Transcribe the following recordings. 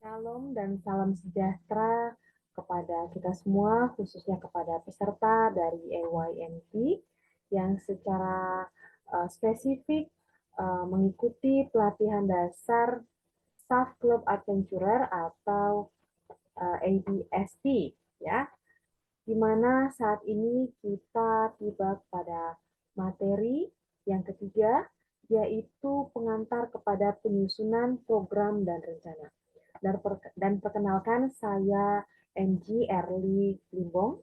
Shalom dan salam sejahtera kepada kita semua, khususnya kepada peserta dari AYMT yang secara spesifik mengikuti pelatihan dasar Staff Club Adventurer atau ABST, ya, di mana saat ini kita tiba pada materi yang ketiga, yaitu pengantar kepada penyusunan program dan rencana. Dan perkenalkan, saya MG Erli Limbong.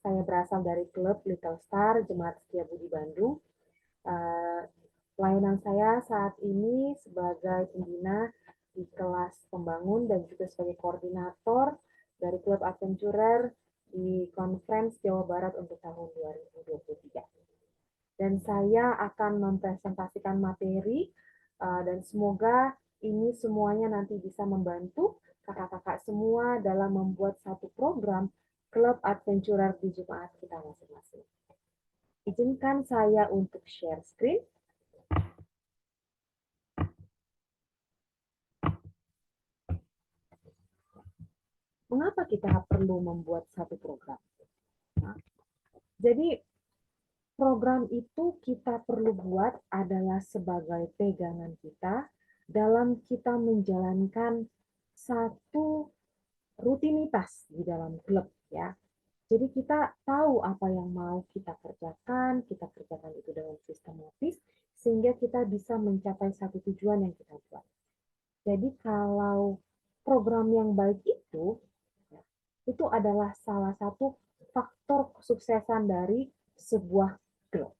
Saya berasal dari klub Little Star Jemaat Setiabudi Bandung. Pelayanan saya saat ini sebagai pembina di kelas pembangun dan juga sebagai koordinator dari klub Adventurer di Conference Jawa Barat untuk tahun 2023. Dan saya akan mempresentasikan materi dan semoga ini semuanya nanti bisa membantu kakak-kakak semua dalam membuat satu program klub adventurer di Jemaat kita masing-masing. Izinkan saya untuk share screen. Mengapa kita perlu membuat satu program? Nah, jadi program itu kita perlu buat adalah sebagai pegangan kita dalam kita menjalankan satu rutinitas di dalam klub, ya. Jadi kita tahu apa yang mau kita kerjakan itu dengan sistematis sehingga kita bisa mencapai satu tujuan yang kita buat. Jadi kalau program yang baik itu adalah salah satu faktor kesuksesan dari sebuah klub.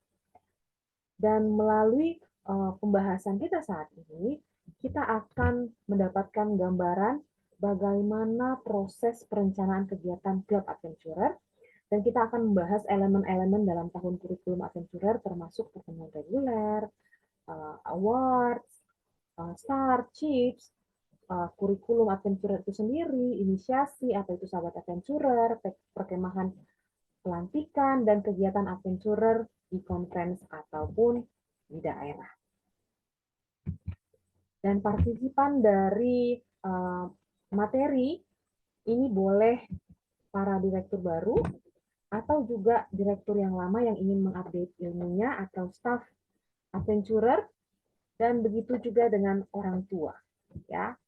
Dan melalui pembahasan kita saat ini, kita akan mendapatkan gambaran bagaimana proses perencanaan kegiatan klub adventurer, dan kita akan membahas elemen-elemen dalam tahun kurikulum adventurer termasuk pertemuan reguler, awards, star, chips, kurikulum adventurer itu sendiri, inisiasi atau itu sahabat adventurer, perkemahan pelantikan, dan kegiatan adventurer di conference ataupun di daerah. Dan partisipan dari materi ini boleh para direktur baru atau juga direktur yang lama yang ingin mengupdate ilmunya atau staff adventurer, dan begitu juga dengan orang tua, ya.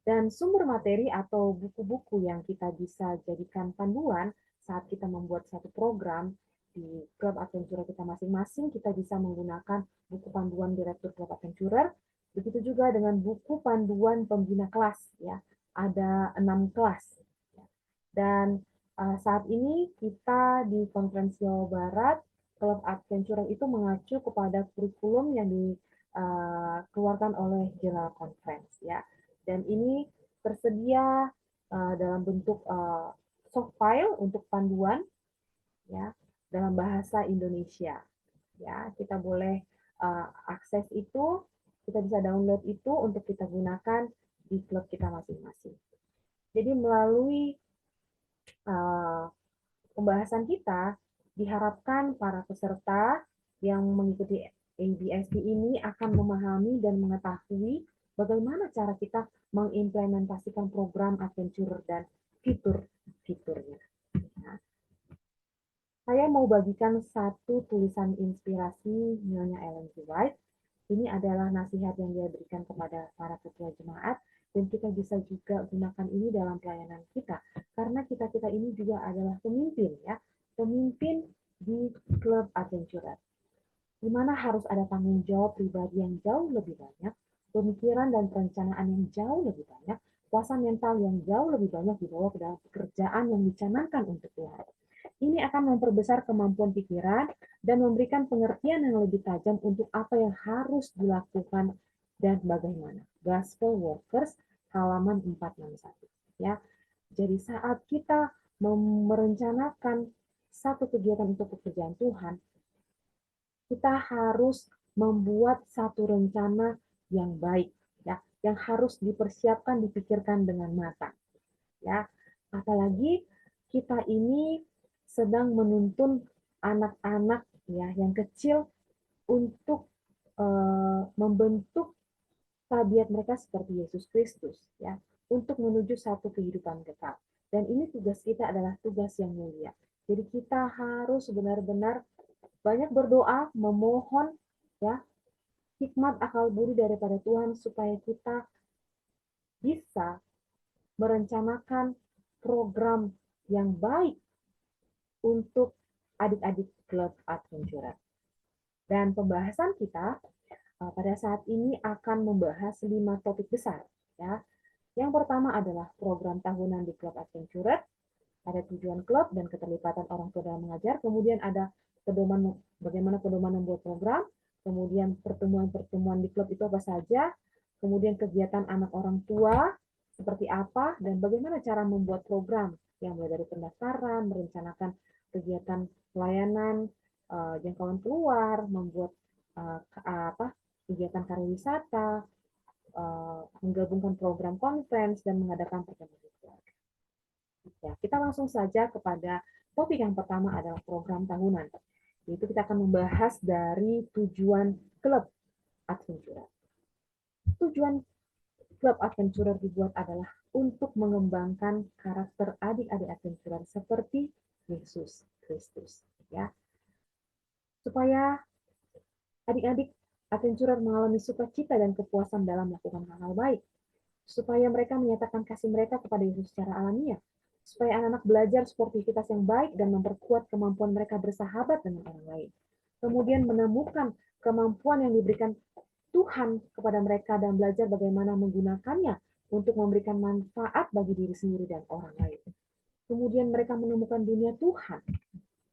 Dan sumber materi atau buku-buku yang kita bisa jadikan panduan saat kita membuat satu program di klub adventurer kita masing-masing, kita bisa menggunakan buku panduan direktur klub adventurer, begitu juga dengan buku panduan pembina kelas, ya. Ada 6 kelas. Dan saat ini kita di Konferensi Jawa Barat, klub adventurer itu mengacu kepada kurikulum yang dikeluarkan oleh General Conference, ya. Dan ini tersedia dalam bentuk soft file untuk panduan, ya, dalam bahasa Indonesia, ya. Kita boleh akses itu, kita bisa download itu untuk kita gunakan di klub kita masing-masing. Jadi melalui pembahasan kita, diharapkan para peserta yang mengikuti ABSD ini akan memahami dan mengetahui bagaimana cara kita mengimplementasikan program adventure dan fitur-fiturnya. Nah, saya mau bagikan satu tulisan inspirasi Nyonya Ellen G. White. Ini adalah nasihat yang dia berikan kepada para ketua jemaat, dan kita bisa juga gunakan ini dalam pelayanan kita. Karena kita-kita ini juga adalah pemimpin, ya. Pemimpin di klub adventurer. Di mana harus ada tanggung jawab pribadi yang jauh lebih banyak, pemikiran dan perencanaan yang jauh lebih banyak, kuasa mental yang jauh lebih banyak dibawa ke dalam pekerjaan yang dicanangkan untuk Tuhan. Ini akan memperbesar kemampuan pikiran dan memberikan pengertian yang lebih tajam untuk apa yang harus dilakukan dan bagaimana. Gospel Workers halaman 461, ya. Jadi saat kita merencanakan satu kegiatan untuk pekerjaan Tuhan, kita harus membuat satu rencana yang baik, ya, yang harus dipersiapkan, dipikirkan dengan matang, ya. Apalagi kita ini sedang menuntun anak-anak, ya, yang kecil untuk membentuk tabiat mereka seperti Yesus Kristus, ya, untuk menuju satu kehidupan kekal. Dan ini tugas kita adalah tugas yang mulia. Jadi kita harus benar-benar banyak berdoa, memohon, ya, hikmat akal budi daripada Tuhan supaya kita bisa merencanakan program yang baik untuk adik-adik klub adventurer. Dan pembahasan kita pada saat ini akan membahas 5 topik besar. Ya. Yang pertama adalah program tahunan di klub adventurer, ada tujuan klub dan keterlibatan orang tua dalam mengajar, kemudian ada pedoman bagaimana pedoman membuat program, kemudian pertemuan-pertemuan di klub itu apa saja, kemudian kegiatan anak orang tua seperti apa, dan bagaimana cara membuat program yang mulai dari pendaftaran, merencanakan kegiatan pelayanan, jangkauan keluar, membuat kegiatan pariwisata, menggabungkan program conference, dan mengadakan pertemuan keluarga. Ya, kita langsung saja kepada topik yang pertama adalah program tahunan. Yaitu kita akan membahas dari tujuan klub adventurer. Tujuan klub adventurer dibuat adalah untuk mengembangkan karakter adik-adik adventurer seperti Yesus Kristus, ya. Supaya adik-adik adventurer mengalami sukacita dan kepuasan dalam melakukan hal-hal baik, supaya mereka menyatakan kasih mereka kepada Yesus secara alamiah, supaya anak-anak belajar sportivitas yang baik dan memperkuat kemampuan mereka bersahabat dengan orang lain. Kemudian menemukan kemampuan yang diberikan Tuhan kepada mereka dan belajar bagaimana menggunakannya untuk memberikan manfaat bagi diri sendiri dan orang lain. Kemudian mereka menemukan dunia Tuhan.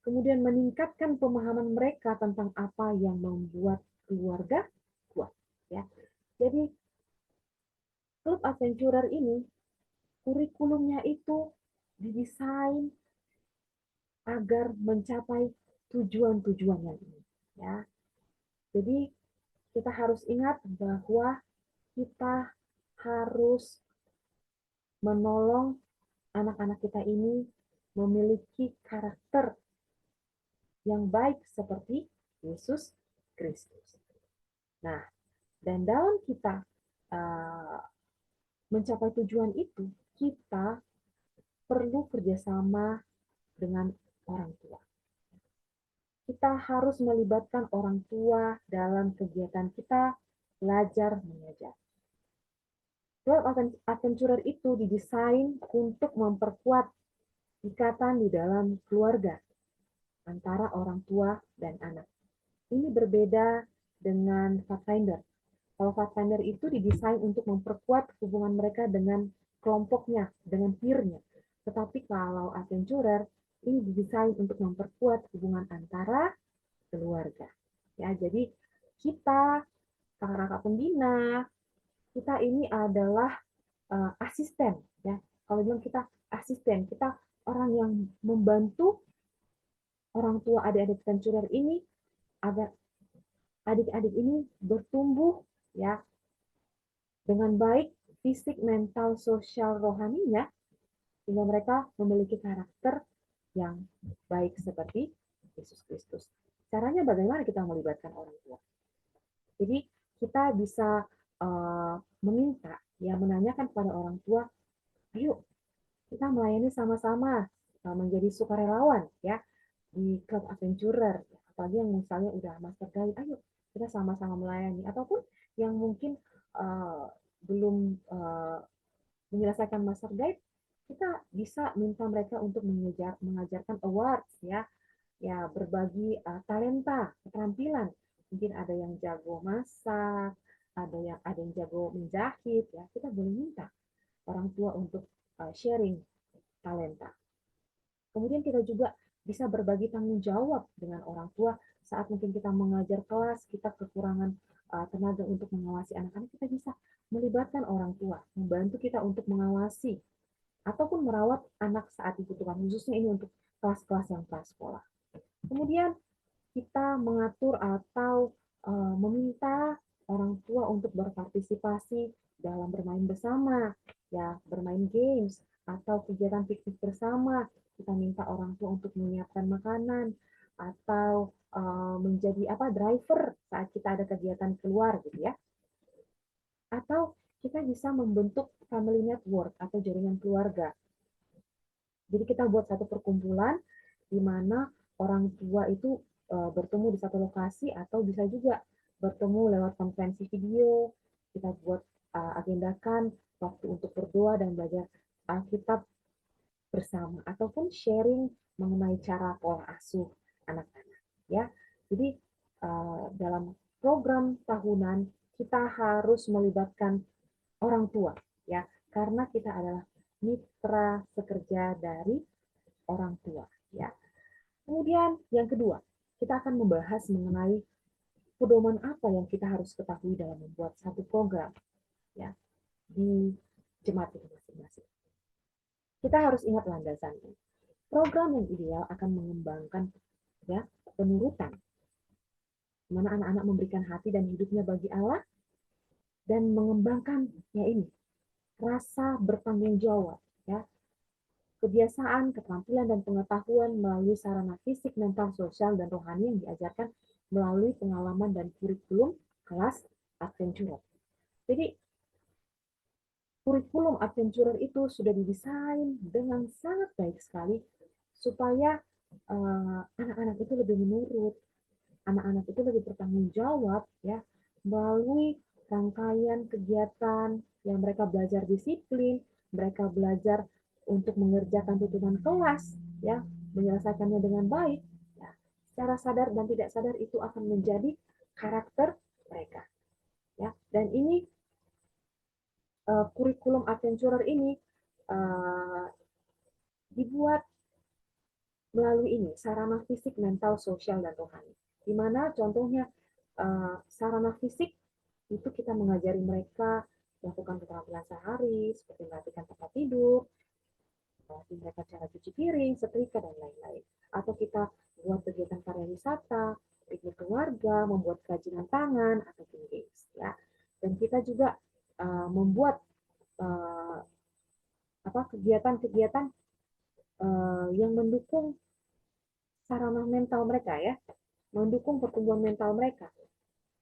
Kemudian meningkatkan pemahaman mereka tentang apa yang membuat keluarga kuat. Ya. Jadi klub adventurer ini kurikulumnya itu didesain agar mencapai tujuan-tujuan yang ini. Ya. Jadi kita harus ingat bahwa kita harus menolong anak-anak kita ini memiliki karakter yang baik seperti Yesus Kristus. Nah, dan dalam kita mencapai tujuan itu, kita perlu kerjasama dengan orang tua. Kita harus melibatkan orang tua dalam kegiatan kita belajar mengajar. Club adventurer itu didesain untuk memperkuat ikatan di dalam keluarga antara orang tua dan anak. Ini berbeda dengan Pathfinder. Kalau Pathfinder itu didesain untuk memperkuat hubungan mereka dengan kelompoknya, dengan peer-nya. Tetapi kalau adventurer, ini didesain untuk memperkuat hubungan antara keluarga. Ya, jadi kita, kakak-kakak pembina, kita ini adalah asisten. Ya. Kalau bilang kita asisten, kita orang yang membantu orang tua adik-adik adventurer ini agar adik-adik ini bertumbuh ya dengan baik fisik, mental, sosial, rohaninya, sehingga mereka memiliki karakter yang baik seperti Yesus Kristus. Caranya bagaimana kita melibatkan orang tua? Jadi kita bisa meminta, ya menanyakan kepada orang tua, ayo kita melayani sama-sama menjadi sukarelawan ya di klub adventurer, apalagi yang misalnya udah master guide, ayo kita sama-sama melayani, ataupun yang mungkin belum menyelesaikan master guide, kita bisa minta mereka untuk mengajarkan awards ya, ya berbagi talenta, keterampilan. Mungkin ada yang jago masak, ada yang jago menjahit ya. Kita boleh minta orang tua untuk sharing talenta. Kemudian kita juga bisa berbagi tanggung jawab dengan orang tua saat mungkin kita mengajar kelas, kita kekurangan tenaga untuk mengawasi anak-anak, kita bisa melibatkan orang tua, membantu kita untuk mengawasi ataupun merawat anak saat dibutuhkan, khususnya ini untuk kelas-kelas yang prasekolah. Kemudian kita mengatur atau meminta orang tua untuk berpartisipasi dalam bermain bersama, ya bermain games atau kegiatan piknik bersama. Kita minta orang tua untuk menyiapkan makanan atau menjadi driver saat kita ada kegiatan keluar gitu ya. Atau kita bisa membentuk family network atau jaringan keluarga. Jadi kita buat satu perkumpulan di mana orang tua itu bertemu di satu lokasi atau bisa juga bertemu lewat konferensi video. Kita buat agendakan waktu untuk berdoa dan belajar Alkitab bersama ataupun sharing mengenai cara pola asuh anak-anak ya. Jadi dalam program tahunan kita harus melibatkan orang tua ya, karena kita adalah mitra sekerja dari orang tua ya. Kemudian yang kedua, kita akan membahas mengenai pedoman apa yang kita harus ketahui dalam membuat satu program ya di jemaat itu masing-masing. Kita harus ingat landasannya. Program yang ideal akan mengembangkan ya penurutan, di mana anak-anak memberikan hati dan hidupnya bagi Allah dan mengembangkan ya ini rasa bertanggung jawab ya, kebiasaan, keterampilan dan pengetahuan melalui sarana fisik, mental, sosial dan rohani yang diajarkan melalui pengalaman dan kurikulum kelas adventurer. Jadi kurikulum adventurer itu sudah didesain dengan sangat baik sekali supaya anak-anak itu lebih menurut, anak-anak itu lebih bertanggung jawab ya melalui rangkaian kegiatan yang mereka belajar disiplin, mereka belajar untuk mengerjakan tuntutan kelas ya, menyelesaikannya dengan baik ya. Secara sadar dan tidak sadar itu akan menjadi karakter mereka ya. Dan ini kurikulum adventurer ini dibuat melalui ini sarana fisik, mental, sosial dan rohani. Di mana contohnya sarana fisik itu kita mengajari mereka melakukan keterampilan sehari seperti merapikan tempat tidur, melatih mereka cara cuci piring, setrika dan lain-lain. Atau kita buat kegiatan karya wisata, piknik keluarga, membuat kerajinan tangan ataupun games ya. Dan kita juga membuat kegiatan-kegiatan yang mendukung sarana mental mereka ya, mendukung pertumbuhan mental mereka.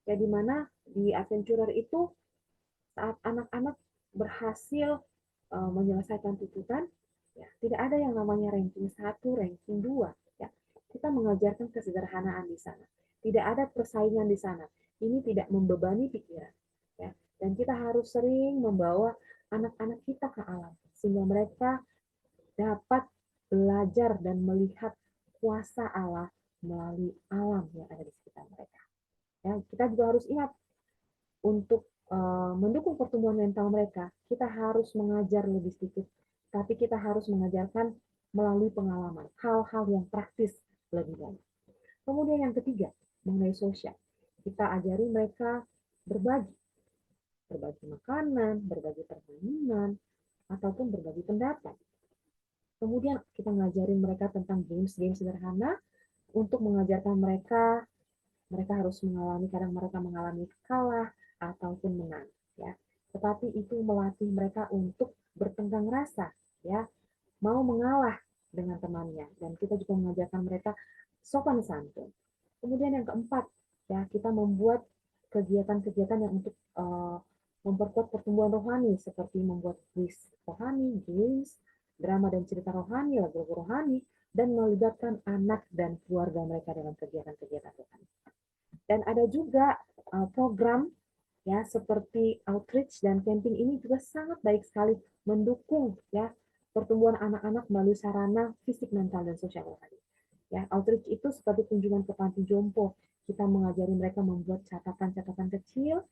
Ya di mana di adventurer itu saat anak-anak berhasil menyelesaikan tuntutan, ya, tidak ada yang namanya ranking 1, ranking 2. Ya. Kita mengajarkan kesederhanaan di sana. Tidak ada persaingan di sana. Ini tidak membebani pikiran. Ya. Dan kita harus sering membawa anak-anak kita ke alam, sehingga mereka dapat belajar dan melihat kuasa Allah melalui alam yang ada di sekitar mereka. Ya, kita juga harus ingat untuk mendukung pertumbuhan mental mereka, kita harus mengajar lebih sedikit, tapi kita harus mengajarkan melalui pengalaman, hal-hal yang praktis lebih banyak. Kemudian yang ketiga, mengenai sosial. Kita ajari mereka berbagi makanan, berbagi permainan, ataupun berbagi pendapat. Kemudian kita ngajarin mereka tentang games-games sederhana untuk mengajarkan mereka harus mengalami, kadang mereka mengalami kalah ataupun menang ya. Tetapi itu melatih mereka untuk bertenggang rasa ya, mau mengalah dengan temannya, dan kita juga mengajarkan mereka sopan santun. Kemudian yang keempat ya, kita membuat kegiatan-kegiatan yang untuk memperkuat pertumbuhan rohani seperti membuat kuis rohani, games, drama dan cerita rohani, lagu-lagu rohani, dan melibatkan anak dan keluarga mereka dalam kegiatan-kegiatan rohani. Dan ada juga program ya seperti outreach dan camping ini juga sangat baik sekali mendukung ya pertumbuhan anak-anak melalui sarana fisik, mental dan sosial rohani. Ya, outreach itu seperti kunjungan ke panti jompo. Kita mengajari mereka membuat catatan-catatan kecil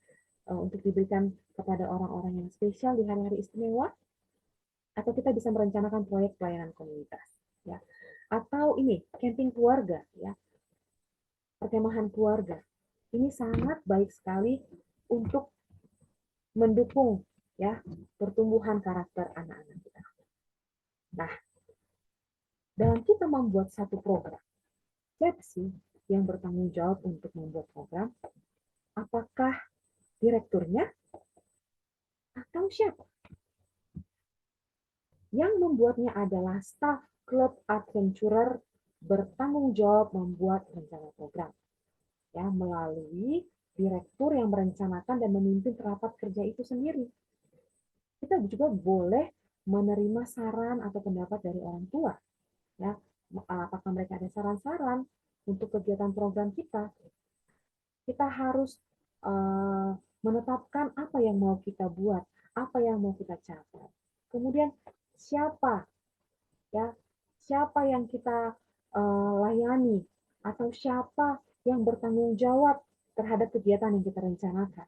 untuk diberikan kepada orang-orang yang spesial di hari-hari istimewa, atau kita bisa merencanakan proyek pelayanan komunitas ya. Atau ini camping keluarga ya, perkemahan keluarga. Ini sangat baik sekali untuk mendukung ya pertumbuhan karakter anak-anak kita. Nah, dalam kita membuat satu program, siapa sih yang bertanggung jawab untuk membuat program? Apakah direkturnya atau siapa? Yang membuatnya adalah staf klub adventurer bertanggung jawab membuat rencana program ya melalui direktur yang merencanakan dan memimpin rapat kerja itu sendiri. Kita juga boleh menerima saran atau pendapat dari orang tua. Ya, apakah mereka ada saran-saran untuk kegiatan program kita? Kita harus menetapkan apa yang mau kita buat, apa yang mau kita capai. Kemudian siapa ya, siapa yang kita layani atau siapa yang bertanggung jawab terhadap kegiatan yang kita rencanakan.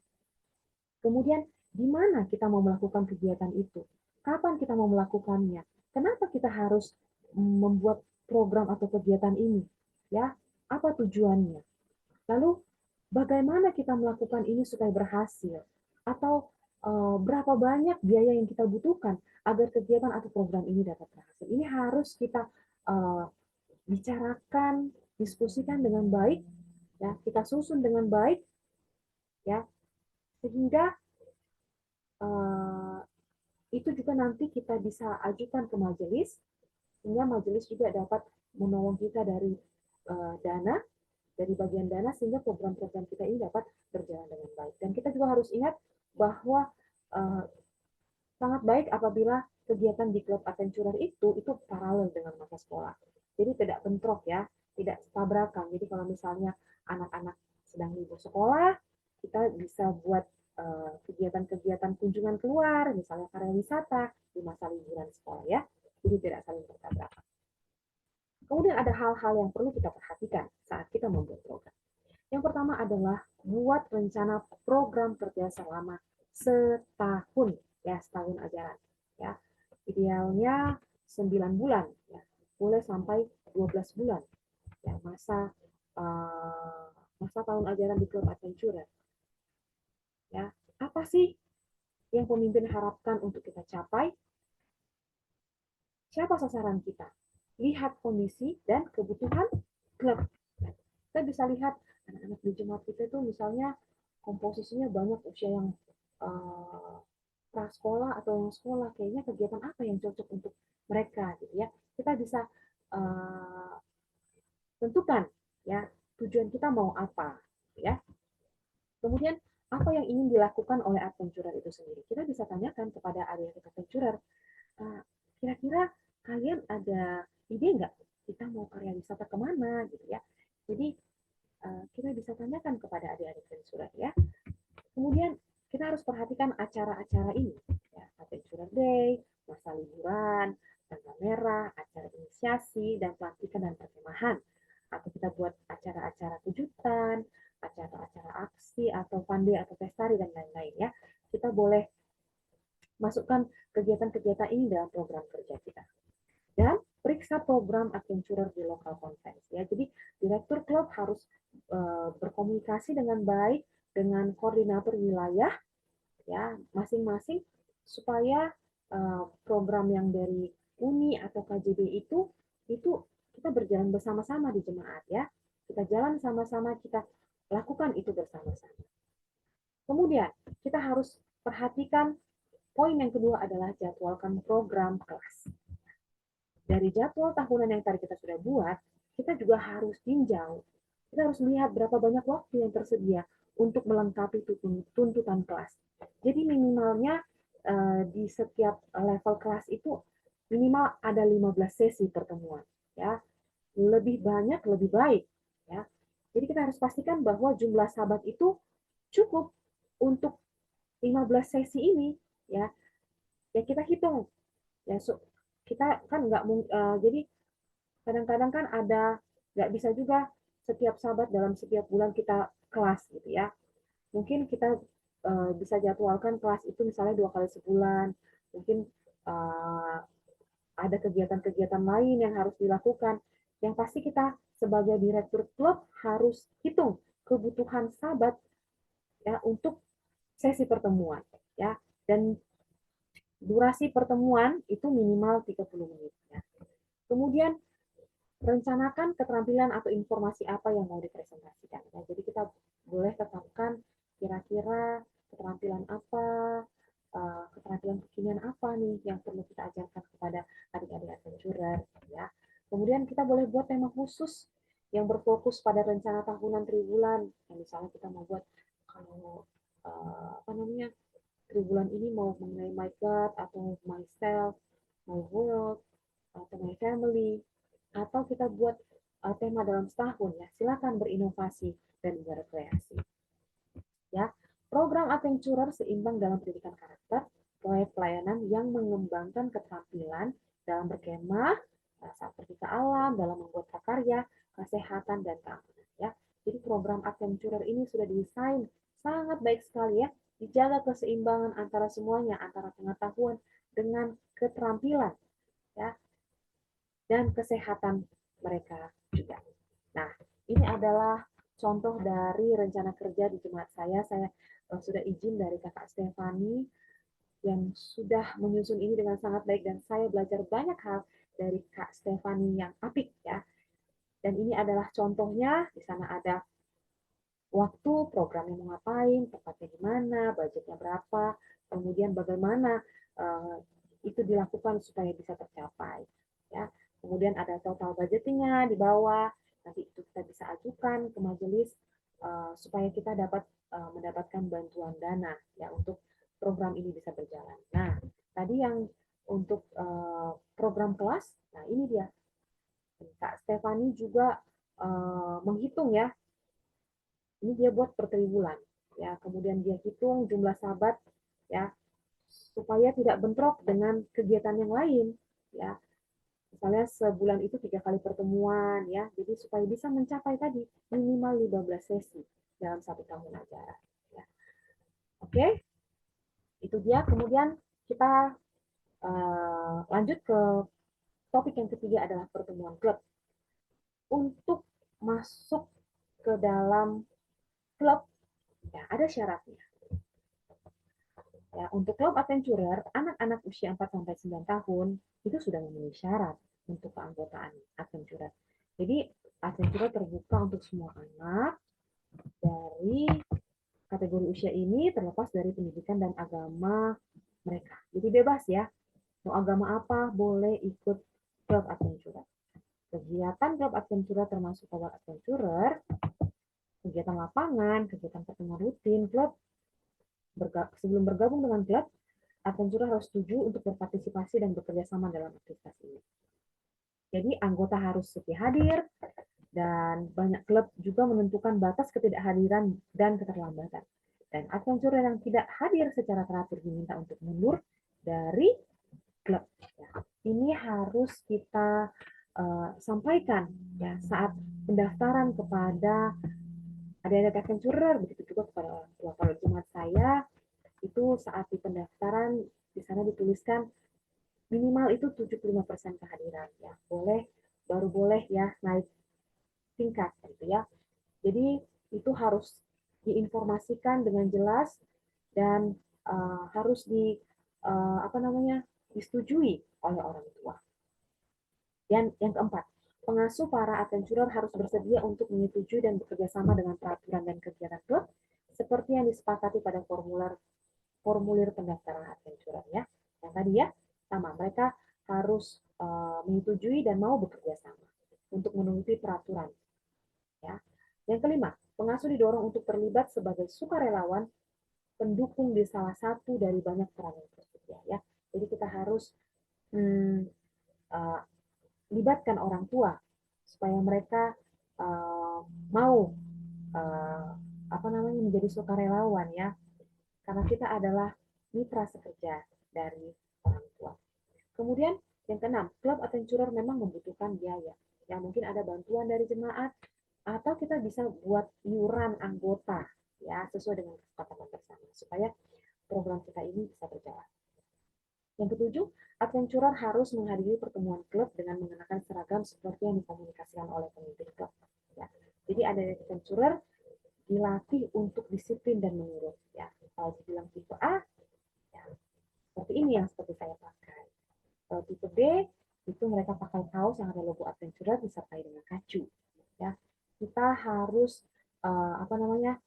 Kemudian di mana kita mau melakukan kegiatan itu? Kapan kita mau melakukannya? Kenapa kita harus membuat program atau kegiatan ini? Ya, apa tujuannya? Lalu bagaimana kita melakukan ini supaya berhasil? Atau berapa banyak biaya yang kita butuhkan agar kegiatan atau program ini dapat berhasil? Ini harus kita bicarakan, diskusikan dengan baik, ya, kita susun dengan baik, ya, sehingga uh, itu juga nanti kita bisa ajukan ke majelis, sehingga majelis juga dapat menolong kita dari dana, dari bagian dana, sehingga program-program kita ini dapat berjalan dengan baik. Dan kita juga harus ingat bahwa uh, sangat baik apabila kegiatan di klub adventurer itu paralel dengan masa sekolah. Jadi tidak bentrok ya, tidak tabrakan. Jadi kalau misalnya anak-anak sedang libur sekolah, kita bisa buat kegiatan-kegiatan kunjungan keluar, misalnya karya wisata di masa liburan sekolah ya. Jadi tidak saling bertabrakan. Kemudian ada hal-hal yang perlu kita perhatikan saat kita membuat program. Yang pertama adalah buat rencana program kerja selama setahun, ya setahun ajaran. Ya, idealnya 9 bulan, ya, boleh sampai 12 bulan. Ya, masa tahun ajaran di klub adventure. Ya, apa sih yang pemimpin harapkan untuk kita capai? Siapa sasaran kita? Lihat kondisi dan kebutuhan klub. Kita bisa lihat anak-anak di jemaat kita itu misalnya komposisinya banyak usia yang prasekolah atau yang sekolah, kayaknya kegiatan apa yang cocok untuk mereka gitu ya. Kita bisa uh, tentukan ya tujuan kita mau apa ya. Kemudian apa yang ingin dilakukan oleh adventurer itu sendiri. Kita bisa tanyakan kepada adik-adik adventurer, kira-kira kalian ada ide nggak kita mau karya wisata kemana gitu ya. Jadi kita bisa tanyakan kepada adik-adik adventurer ya. Kemudian kita harus perhatikan acara-acara ini, ya, Adventure Day, masa liburan, tanggal merah, acara inisiasi, dan pelantikan dan perkemahan. Atau kita buat acara-acara kejutan, acara-acara aksi, atau pandai atau pestari, dan lain-lain ya. Kita boleh masukkan kegiatan-kegiatan ini dalam program kerja kita. Dan periksa program adventurer di lokal conference ya. Jadi direktur klub harus berkomunikasi dengan baik dengan koordinator wilayah ya masing-masing supaya program yang dari UNI atau KJB itu kita berjalan bersama-sama di jemaat ya. Kita jalan sama-sama, kita lakukan itu bersama-sama. Kemudian kita harus perhatikan poin yang kedua adalah jadwalkan program kelas. Dari jadwal tahunan yang tadi kita sudah buat, kita juga harus tinjau. Kita harus melihat berapa banyak waktu yang tersedia untuk melengkapi tuntutan kelas. Jadi minimalnya di setiap level kelas itu minimal ada 15 sesi pertemuan. Ya, lebih banyak lebih baik. Ya, jadi kita harus pastikan bahwa jumlah sahabat itu cukup untuk 15 sesi ini. Ya, ya kita hitung. Ya, kita kan nggak jadi kadang-kadang kan ada nggak bisa juga setiap sahabat dalam setiap bulan kita kelas gitu ya. Mungkin kita bisa jadwalkan kelas itu misalnya 2 kali sebulan. Mungkin uh, ada kegiatan-kegiatan lain yang harus dilakukan. Yang pasti kita sebagai direktur klub harus hitung kebutuhan sahabat ya untuk sesi pertemuan ya. Dan durasi pertemuan itu minimal 30 menit ya. Kemudian rencanakan keterampilan atau informasi apa yang mau dipresentasikan. Ya, jadi kita boleh tetapkan kira-kira keterampilan apa, keterampilan kekinian apa nih yang perlu kita ajarkan kepada adik-adik adventurer. Ya. Kemudian kita boleh buat tema khusus yang berfokus pada rencana tahunan triwulan. Misalnya kita mau buat kalau apa namanya, triwulan ini mau mengenai my God atau myself, my world, atau my family, atau kita buat tema dalam setahun ya. Silakan berinovasi dan berkreasi. Ya, program Adventurer seimbang dalam pendidikan karakter, proyek pelayanan yang mengembangkan keterampilan dalam berkemah, saat pergi ke alam, dalam membuat prakarya, kesehatan dan keamanan. Ya, jadi program Adventurer ini sudah didesain sangat baik sekali ya, dijaga keseimbangan antara semuanya, antara pengetahuan dengan keterampilan, ya, dan kesehatan mereka juga. Nah, ini adalah contoh dari rencana kerja di jemaat saya. Saya sudah izin dari Kakak Stefani yang sudah menyusun ini dengan sangat baik dan saya belajar banyak hal dari Kak Stefani yang apik ya. Dan ini adalah contohnya, di sana ada waktu, programnya mau ngapain, tempatnya di mana, budgetnya berapa, kemudian bagaimana itu dilakukan supaya bisa tercapai. Ya, kemudian ada total budgetingnya di bawah, nanti itu kita bisa ajukan ke majelis supaya kita dapat mendapatkan bantuan dana ya untuk program ini bisa berjalan. Nah, tadi yang untuk program kelas, nah ini dia. Kak Stefani juga menghitung ya, ini dia buat per triwulan ya, kemudian dia hitung jumlah sahabat ya supaya tidak bentrok dengan kegiatan yang lain ya, misalnya sebulan itu 3 kali pertemuan ya, jadi supaya bisa mencapai tadi minimal 15 sesi dalam 1 tahun ajaran ya. Oke, itu dia. Kemudian kita lanjut ke topik yang ketiga adalah pertemuan klub. Untuk masuk ke dalam klub ya ada syaratnya. Ya, untuk klub adventurer, anak-anak usia 4-9 tahun itu sudah memenuhi syarat untuk keanggotaan adventurer. Jadi, adventurer terbuka untuk semua anak dari kategori usia ini terlepas dari pendidikan dan agama mereka. Jadi bebas ya, mau agama apa boleh ikut klub adventurer. Kegiatan klub adventurer termasuk klub adventurer, kegiatan lapangan, kegiatan pertemuan rutin, klub sebelum bergabung dengan klub, adventurer harus setuju untuk berpartisipasi dan bekerja sama dalam aktivitas ini. Jadi anggota harus setia hadir, dan banyak klub juga menentukan batas ketidakhadiran dan keterlambatan. Dan adventurer yang tidak hadir secara teratur diminta untuk mundur dari klub. Ini harus kita sampaikan ya saat pendaftaran kepada adik-adik adventurer, begitu juga kepada orang tua. Kalau jemaat saya itu saat di pendaftaran di sana dituliskan minimal itu 75% kehadiran ya. Baru boleh ya naik tingkat gitu ya. Jadi itu harus diinformasikan dengan jelas dan harus apa namanya, disetujui oleh orang tua. Dan yang keempat, pengasuh para adventurer harus bersedia untuk menyetujui dan bekerja sama dengan peraturan dan kegiatan klub seperti yang disepakati pada formulir pendaftaran adventurer ya. Yang tadi ya, sama mereka harus menyetujui dan mau bekerja sama untuk menuruti peraturan. Ya. Yang kelima, pengasuh didorong untuk terlibat sebagai sukarelawan pendukung di salah satu dari banyak peran yang tersedia ya. Jadi kita harus libatkan orang tua supaya mereka mau apa namanya menjadi sukarelawan ya, karena kita adalah mitra sekerja dari orang tua. Kemudian yang keenam, klub adventurer memang membutuhkan biaya. Ya mungkin ada bantuan dari jemaat atau kita bisa buat iuran anggota ya sesuai dengan kesepakatan bersama supaya program kita ini bisa berjalan. Yang ketujuh, adventurer harus menghadiri pertemuan klub dengan mengenakan seragam seperti yang dikomunikasikan oleh pemimpin klub. Ya. Jadi ada adventurer dilatih untuk disiplin dan menurut. Ya. Kalau dibilang tipe A, ya, seperti ini yang seperti saya pakai. Kalau tipe B, itu mereka pakai kaos yang ada logo adventurer disertai dengan kacu. Ya. Kita harus apa namanya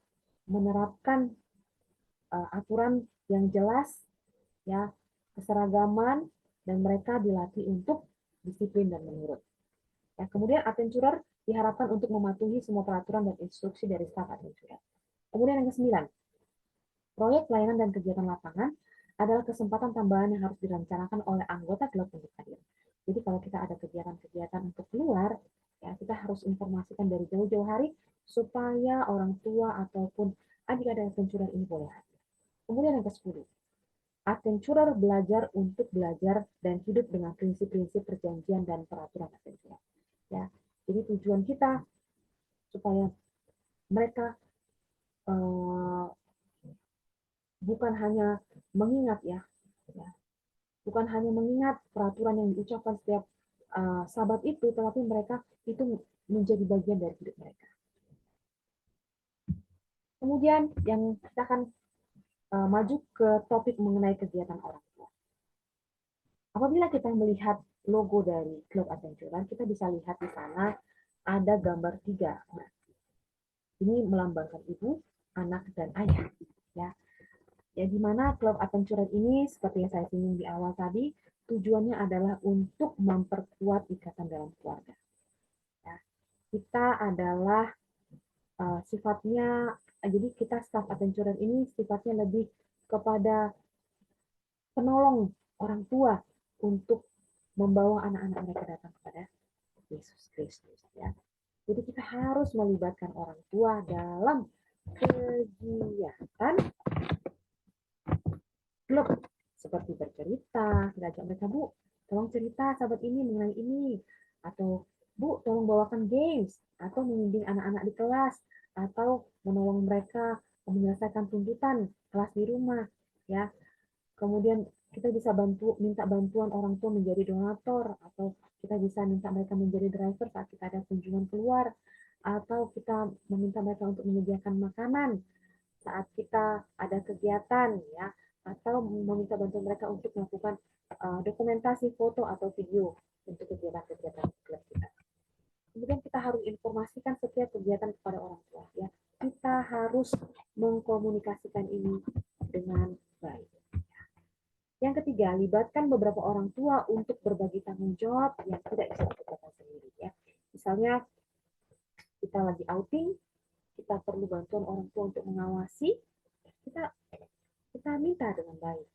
menerapkan aturan yang jelas, ya, keseragaman, dan mereka dilatih untuk disiplin dan menurut. Ya, kemudian adventurer diharapkan untuk mematuhi semua peraturan dan instruksi dari staf adventurer. Kemudian yang ke-9, Proyek pelayanan dan kegiatan lapangan adalah kesempatan tambahan yang harus direncanakan oleh anggota klub untuk hadir. Jadi kalau kita ada kegiatan-kegiatan untuk keluar, ya kita harus informasikan dari jauh-jauh hari supaya orang tua ataupun adik-adik adventurer ini boleh hadir. Kemudian yang ke-10, adventurer belajar untuk belajar dan hidup dengan prinsip-prinsip perjanjian dan peraturan adventurer. Ya, jadi tujuan kita supaya mereka uh, bukan hanya mengingat ya, bukan hanya mengingat peraturan yang diucapkan setiap sahabat itu, tetapi mereka itu menjadi bagian dari hidup mereka. Kemudian yang kita akan maju ke topik mengenai kegiatan orang tua. Apabila kita melihat logo dari Klub Adventurer, kita bisa lihat di sana ada gambar 3 orang. Ini melambangkan ibu, anak, dan ayah. Ya, ya di mana Klub Adventurer ini, seperti yang saya singgung di awal tadi, tujuannya adalah untuk memperkuat ikatan dalam keluarga. Ya, kita adalah sifatnya, jadi kita staff adventurer ini sifatnya lebih kepada penolong orang tua untuk membawa anak-anak mereka datang kepada Yesus Kristus. Ya. Jadi kita harus melibatkan orang tua dalam kegiatan klub seperti bercerita, kita ajak mereka, Bu, tolong cerita sahabat ini mengenai ini, atau Bu, tolong bawakan games, atau membimbing anak-anak di kelas, atau menolong mereka menyelesaikan tuntutan kelas di rumah, ya. Kemudian kita bisa minta bantuan orang tua menjadi donatur, atau kita bisa minta mereka menjadi driver saat kita ada kunjungan keluar, atau kita meminta mereka untuk menyediakan makanan saat kita ada kegiatan, ya, atau meminta bantuan mereka untuk melakukan dokumentasi foto atau video untuk kegiatan-kegiatan klub kita. Kemudian kita harus informasikan setiap kegiatan kepada orang tua, ya. Kita harus mengkomunikasikan ini dengan baik. Yang ketiga, libatkan beberapa orang tua untuk berbagi tanggung jawab yang tidak bisa dikerjakan sendiri, ya. Misalnya kita lagi outing, kita perlu bantuan orang tua untuk mengawasi, kita kita minta dengan baik.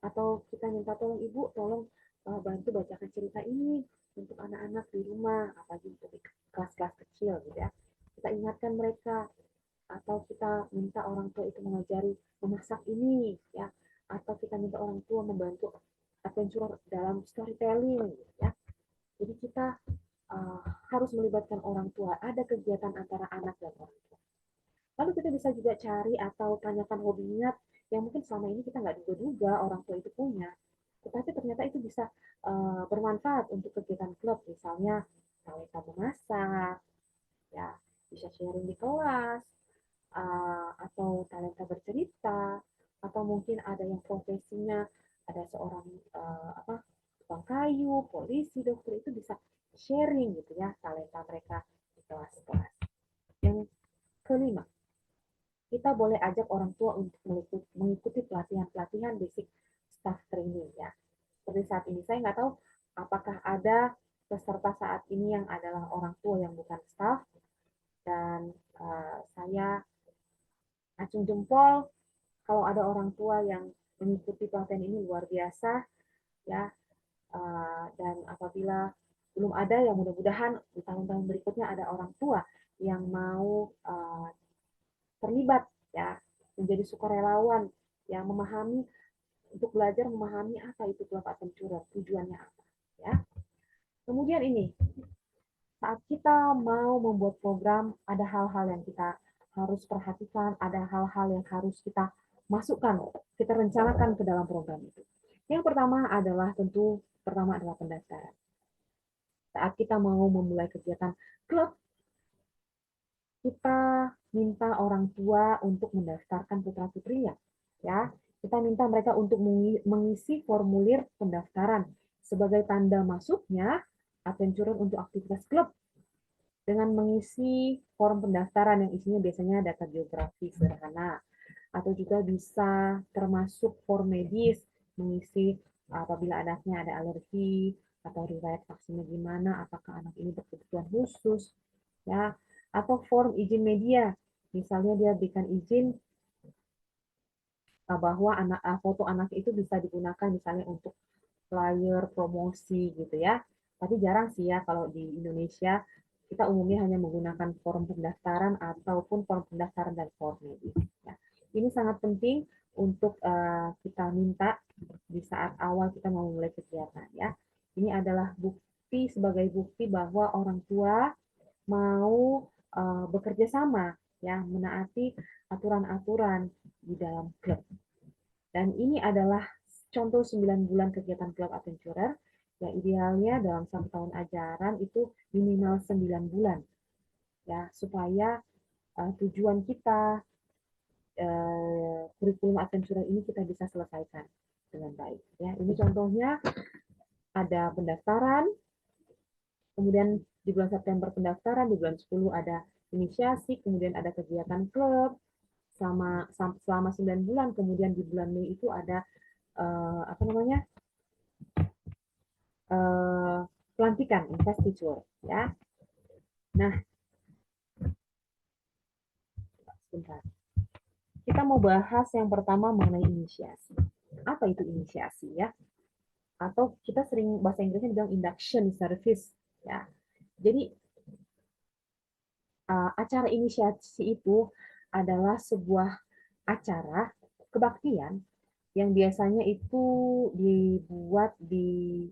Atau kita minta tolong ibu, tolong bantu bacakan cerita ini untuk anak-anak di rumah, apalagi untuk kelas-kelas kecil gitu ya. Kita ingatkan mereka, atau kita minta orang tua itu mengajari memasak ini ya, atau kita minta orang tua membantu adventure dalam storytelling ya. Jadi kita harus melibatkan orang tua, ada kegiatan antara anak dan orang tua. Lalu kita bisa juga cari atau tanyakan hobi minat yang mungkin selama ini kita nggak duga-duga orang tua itu punya, tetapi ternyata itu bisa bermanfaat untuk kegiatan klub, misalnya talenta memasak, ya bisa sharing di kelas, atau talenta bercerita, atau mungkin ada yang profesinya ada seorang tukang kayu, polisi, dokter, itu bisa sharing gitu ya talenta mereka di kelas-kelas. Yang kelima, kita boleh ajak orang tua untuk mengikuti pelatihan-pelatihan basic staff training ya. Seperti saat ini saya nggak tahu apakah ada peserta saat ini yang adalah orang tua yang bukan staff, dan saya acung jempol kalau ada orang tua yang mengikuti pelatihan ini, luar biasa ya. Dan apabila belum ada, yang mudah-mudahan di tahun-tahun berikutnya ada orang tua yang mau terlibat ya, menjadi sukarelawan yang memahami, untuk belajar memahami apa itu klub adventurer, tujuannya apa ya. Kemudian ini, saat kita mau membuat program, ada hal-hal yang kita harus perhatikan, ada hal-hal yang harus kita masukkan, kita rencanakan ke dalam program itu. Yang pertama adalah pendaftaran. Saat kita mau memulai kegiatan klub, kita minta orang tua untuk mendaftarkan putra-putrinya. Ya, kita minta mereka untuk mengisi formulir pendaftaran sebagai tanda masuknya adventurer untuk aktivitas klub, dengan mengisi form pendaftaran yang isinya biasanya data biografi sederhana, atau juga bisa termasuk form medis, mengisi apabila anaknya ada alergi atau riwayat vaksinnya gimana, apakah anak ini berkebutuhan khusus, ya, atau form izin media, misalnya dia berikan izin bahwa foto anak itu bisa digunakan misalnya untuk flyer promosi gitu ya. Tapi jarang sih ya kalau di Indonesia kita umumnya hanya menggunakan form pendaftaran ataupun form pendaftaran dan form medis. Ya. Ini sangat penting untuk kita minta di saat awal kita mau mulai kegiatan ya. Ini adalah bukti sebagai bukti bahwa orang tua mau bekerja sama ya, menaati aturan-aturan di dalam klub. Dan ini adalah contoh 9 bulan kegiatan Club Adventurer yang idealnya dalam 1 tahun ajaran itu minimal 9 bulan ya supaya tujuan kita kurikulum adventurer ini kita bisa selesaikan dengan baik ya. Ini contohnya ada pendaftaran, kemudian di bulan September pendaftaran, di bulan 10 ada inisiasi, kemudian ada kegiatan klub selama 9 bulan, kemudian di bulan Mei itu ada apa namanya pelantikan investiture ya. Nah, sebentar. Kita mau bahas yang pertama mengenai inisiasi. Apa itu inisiasi ya? Atau kita sering bahasa Inggrisnya bilang induction service ya. Jadi acara inisiasi itu adalah sebuah acara kebaktian yang biasanya itu dibuat di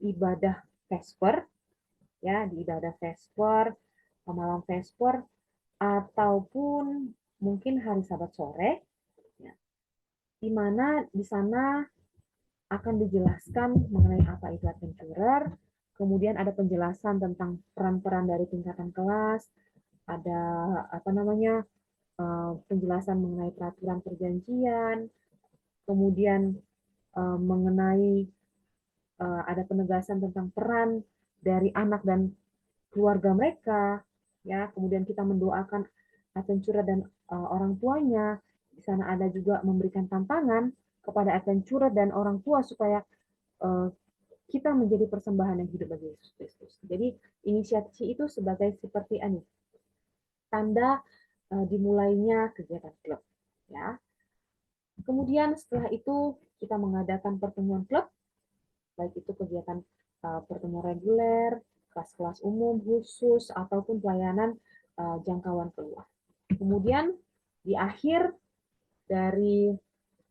ibadah Vesper ya, di ibadah Vesper, malam Vesper ataupun mungkin hari Sabat sore ya, di mana di sana akan dijelaskan mengenai apa itu adventurer, kemudian ada penjelasan tentang peran-peran dari tingkatan kelas, ada apa namanya penjelasan mengenai peraturan perjanjian, kemudian mengenai ada penegasan tentang peran dari anak dan keluarga mereka, ya. Kemudian kita mendoakan adventurer dan orang tuanya. Di sana ada juga memberikan tantangan kepada adventurer dan orang tua supaya kita menjadi persembahan yang hidup bagi Yesus Kristus. Jadi inisiasi itu sebagai seperti tanda dimulainya kegiatan klub, ya. Kemudian setelah itu kita mengadakan pertemuan klub, baik itu kegiatan pertemuan reguler, kelas-kelas umum khusus ataupun pelayanan jangkauan keluar. Kemudian di akhir dari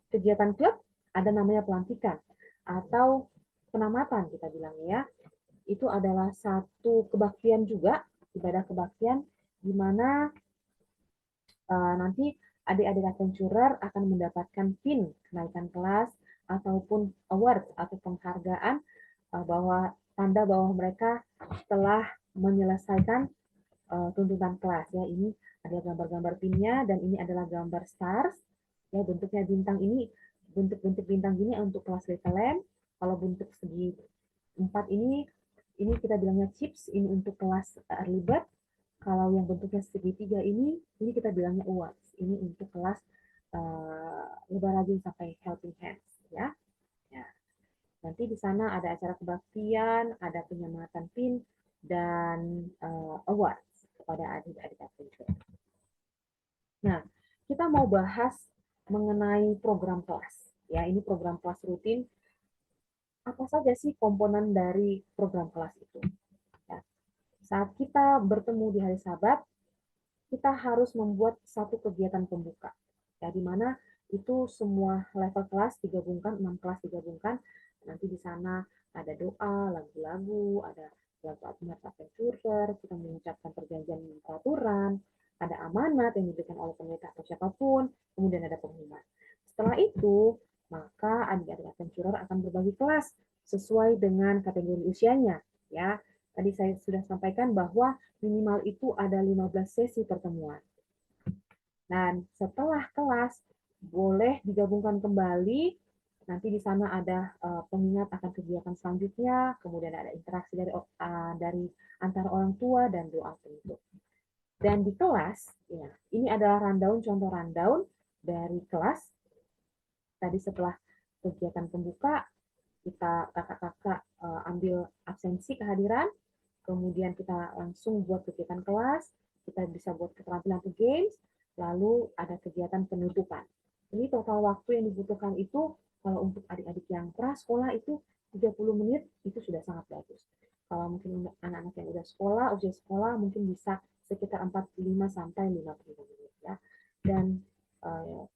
kegiatan klub ada namanya pelantikan atau penamatan kita bilangnya ya. Itu adalah satu kebaktian juga, ibadah kebaktian di mana nanti adik-adik adventurer akan mendapatkan pin kenaikan kelas ataupun award atau penghargaan bahwa tanda bahwa mereka telah menyelesaikan tuntutan kelas ya. Ini adalah gambar-gambar pinnya dan ini adalah gambar stars ya, bentuknya bintang ini, bentuk-bentuk bintang gini untuk kelas Bethlehem. Kalau bentuk segi 4 ini kita bilangnya chips, ini untuk kelas early bird. Kalau yang bentuknya segitiga ini kita bilangnya awards. Ini untuk kelas lebar rajin sampai helping hands ya. Ya. Nanti di sana ada acara kebaktian, ada penyematan pin dan awards kepada adik-adik adventure. Nah, kita mau bahas mengenai program kelas. Ya, ini program kelas rutin. Apa saja sih komponen dari program kelas itu? Ya. Saat kita bertemu di hari Sabat, kita harus membuat satu kegiatan pembuka. Ya, di mana itu semua level kelas digabungkan, 6 kelas digabungkan. Nanti di sana ada doa, lagu-lagu, ada lagu adventurer, kita mengucapkan perjanjian peraturan, ada amanat yang diberikan oleh pendeta atau siapapun, kemudian ada pengumuman. Setelah itu, maka adik-adik adventurer akan berbagi kelas sesuai dengan kategori usianya. Ya, tadi saya sudah sampaikan bahwa minimal itu ada 15 sesi pertemuan. Dan setelah kelas, boleh digabungkan kembali. Nanti di sana ada pengingat akan kegiatan selanjutnya, kemudian ada interaksi dari antara orang tua dan doa penutup. Dan di kelas, ya, ini adalah rundown, contoh rundown dari kelas. Tadi setelah kegiatan pembuka, kita kakak-kakak ambil absensi kehadiran, kemudian kita langsung buat kegiatan kelas, kita bisa buat keterampilan to games, lalu ada kegiatan penutupan. Jadi total waktu yang dibutuhkan itu kalau untuk adik-adik yang prasekolah itu 30 menit itu sudah sangat bagus. Kalau mungkin anak-anak yang udah sekolah, usia sekolah mungkin bisa sekitar 45 sampai 50 menit ya. Dan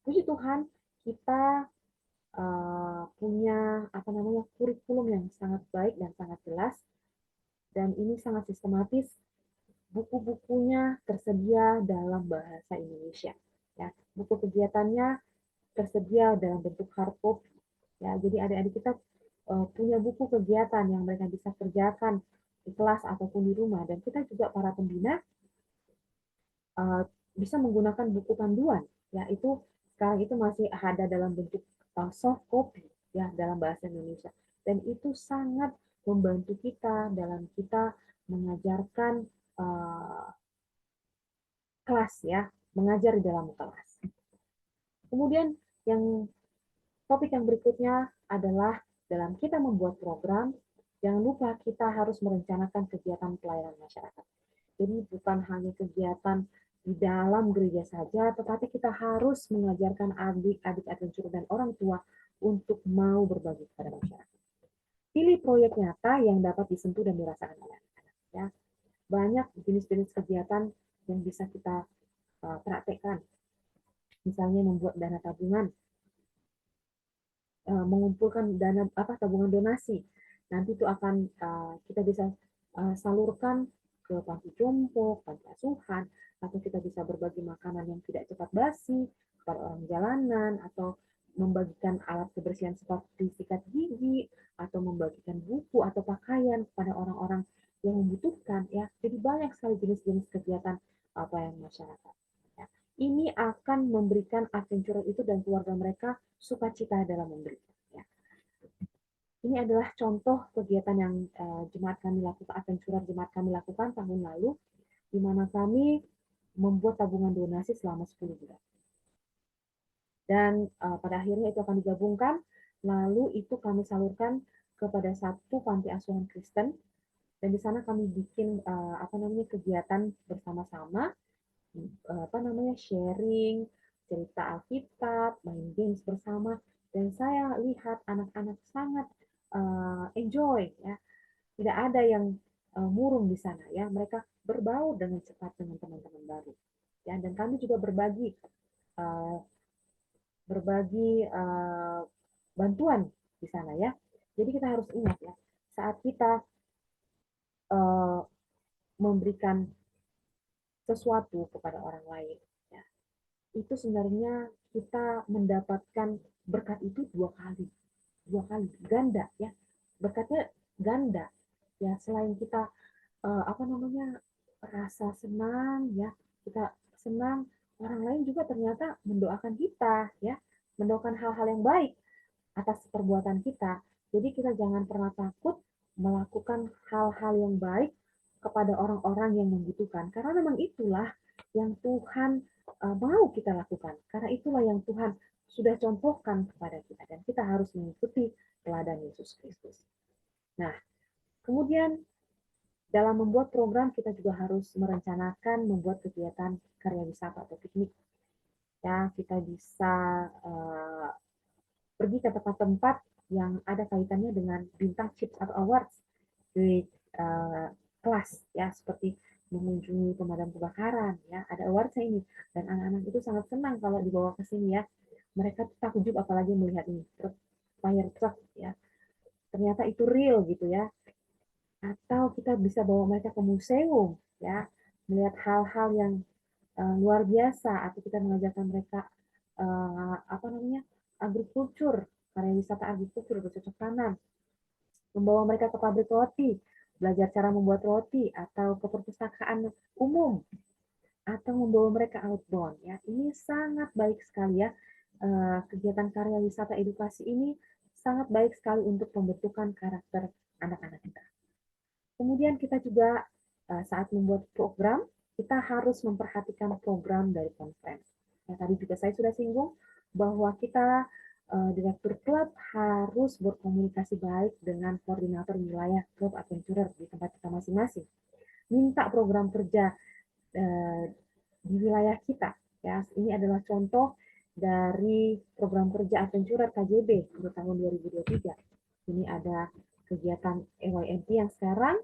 puji Tuhan kita punya apa namanya kurikulum yang sangat baik dan sangat jelas dan ini sangat sistematis. Buku-bukunya tersedia dalam bahasa Indonesia. Ya, buku kegiatannya tersedia dalam bentuk hard copy. Ya, jadi adik-adik kita punya buku kegiatan yang mereka bisa kerjakan di kelas ataupun di rumah. Dan kita juga para pembina bisa menggunakan buku panduan. Ya, itu sekarang itu masih ada dalam bentuk soft copy ya dalam bahasa Indonesia. Dan itu sangat membantu kita dalam kita mengajarkan kelas ya, mengajar di dalam kelas. Kemudian yang topik yang berikutnya adalah dalam kita membuat program, jangan lupa kita harus merencanakan kegiatan pelayanan masyarakat. Jadi bukan hanya kegiatan di dalam gereja saja, tetapi kita harus mengajarkan adik-adik adventure dan orang tua untuk mau berbagi kepada masyarakat. Pilih proyek nyata yang dapat disentuh dan dirasakan oleh anak-anak. Ya. Banyak jenis-jenis kegiatan yang bisa kita praktekkan. Misalnya membuat dana tabungan, mengumpulkan dana tabungan donasi. Nanti itu akan kita bisa salurkan ke panti jompo, panti asuhan, atau kita bisa berbagi makanan yang tidak cepat basi kepada orang jalanan, atau membagikan alat kebersihan seperti sikat gigi, atau membagikan buku atau pakaian kepada orang-orang yang membutuhkan. Ya, jadi banyak sekali jenis-jenis kegiatan pelayanan masyarakat. Ya. Ini akan memberikan adventurer itu dan keluarga mereka sukacita dalam memberi. Ya. Ini adalah contoh kegiatan yang jemaat kami lakukan, adventurer jemaat kami lakukan tahun lalu, di mana kami membuat tabungan donasi selama 10 bulan. Dan pada akhirnya itu akan digabungkan, lalu itu kami salurkan kepada satu panti asuhan Kristen, dan di sana kami bikin kegiatan bersama-sama, sharing, cerita Alkitab, main games bersama, dan saya lihat anak-anak sangat enjoy ya. Tidak ada yang murung di sana ya. Mereka berbaur dengan cepat dengan teman-teman baru. Ya, dan kami juga uh, berbagi bantuan di sana ya. Jadi kita harus ingat ya, saat kita uh, memberikan sesuatu kepada orang lain, ya, itu sebenarnya kita mendapatkan berkat itu dua kali ganda ya, berkatnya ganda ya. Selain kita rasa senang ya, kita senang, orang lain juga ternyata mendoakan kita ya, mendoakan hal-hal yang baik atas perbuatan kita. Jadi kita jangan pernah takut melakukan hal-hal yang baik kepada orang-orang yang membutuhkan, karena memang itulah yang Tuhan mau kita lakukan, karena itulah yang Tuhan sudah contohkan kepada kita, dan kita harus mengikuti teladan Yesus Kristus. Nah, kemudian dalam membuat program kita juga harus merencanakan membuat kegiatan karya wisata atau piknik. Ya, kita bisa pergi ke tempat-tempat yang ada kaitannya dengan bintang chips atau awards di kelas ya, seperti mengunjungi pemadam kebakaran ya, ada awardsnya ini, dan anak-anak itu sangat senang kalau dibawa ke sini ya. Mereka takjub apalagi melihat ini fire truck ya, ternyata itu real gitu ya. Atau kita bisa bawa mereka ke museum ya, melihat hal-hal yang luar biasa, atau kita mengajarkan mereka agrikultur, karya wisata agrikultur, bercocok tanam, membawa mereka ke pabrik roti, belajar cara membuat roti, atau ke perpustakaan umum, atau membawa mereka outbound ya. Ini sangat baik sekali ya. Kegiatan karya wisata edukasi ini sangat baik sekali untuk pembentukan karakter anak-anak kita. Kemudian kita juga saat membuat program, kita harus memperhatikan program dari conference. Ya, tadi juga saya sudah singgung bahwa kita direktur klub harus berkomunikasi baik dengan koordinator wilayah klub adventurer di tempat kita masing-masing. Minta program kerja di wilayah kita. Ya, ini adalah contoh dari program kerja Adventurer KJB untuk tahun 2023. Ini ada kegiatan EYMP yang sekarang,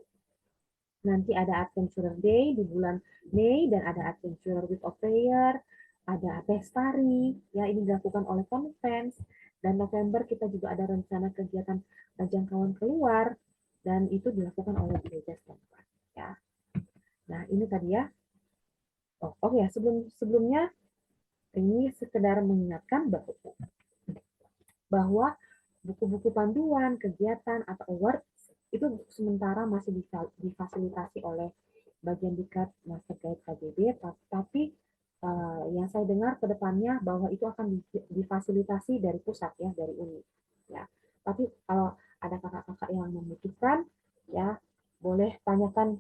nanti ada Adventurer Day di bulan Mei, dan ada Adventurer Week of Prayer, ada Pestari, ya ini dilakukan oleh Conference, dan November kita juga ada rencana kegiatan jangkauan keluar, dan itu dilakukan oleh gereja setempat. Ya. Nah ini tadi ya. Oh ya, sebelumnya ini sekedar mengingatkan bahwa buku-buku panduan, kegiatan, atau awards itu sementara masih difasilitasi oleh bagian diklat Master Guide KJB, tapi yang saya dengar ke depannya bahwa itu akan difasilitasi dari pusat ya, dari UNI. Ya. Tapi kalau ada kakak-kakak yang membutuhkan, ya boleh tanyakan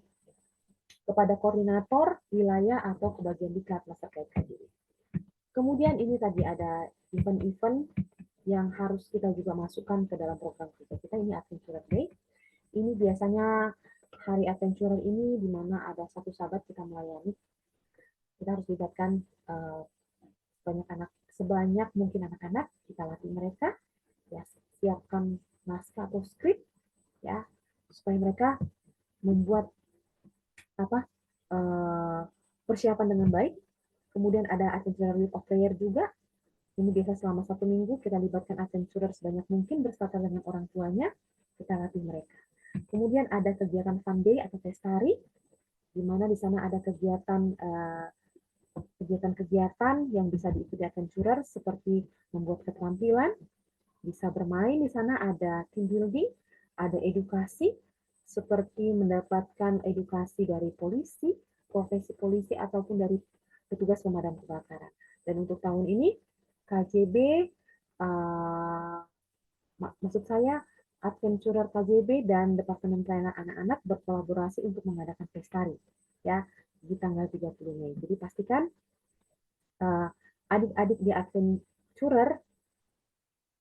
kepada koordinator wilayah atau ke bagian diklat Master Guide KJB. Kemudian ini tadi ada event-event yang harus kita juga masukkan ke dalam program kita. Ini Adventurer Day. Ini biasanya hari Adventurer ini di mana ada satu sahabat kita melayani. Kita harus libatkan sebanyak mungkin anak-anak, kita latih mereka, ya siapkan naskah atau skrip, ya supaya mereka membuat persiapan dengan baik. Kemudian ada Adventurer Week of Prayer juga. Ini biasa selama 1 minggu kita libatkan adventurer sebanyak mungkin beserta dengan orang tuanya, kita latih mereka. Kemudian ada kegiatan fun day atau pestari, di mana di sana ada kegiatan-kegiatan yang bisa diikuti adventurer seperti membuat keterampilan, bisa bermain di sana, ada team building, ada edukasi seperti mendapatkan edukasi dari polisi, profesi polisi ataupun dari petugas pemadam kebakaran. Dan untuk tahun ini KJB, maksud saya Adventurer KJB dan Departemen Pelayanan Anak-anak berkolaborasi untuk mengadakan pestari ya di tanggal 30 Mei. Jadi pastikan adik-adik di Adventurer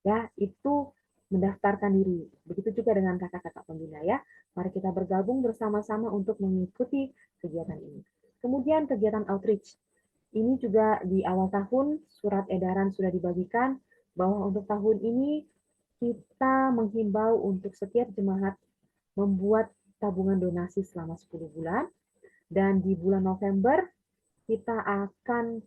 ya itu mendaftarkan diri. Begitu juga dengan kakak-kakak pembina ya. Mari kita bergabung bersama-sama untuk mengikuti kegiatan ini. Kemudian kegiatan outreach. Ini juga di awal tahun surat edaran sudah dibagikan bahwa untuk tahun ini kita menghimbau untuk setiap jemaat membuat tabungan donasi selama 10 bulan, dan di bulan November kita akan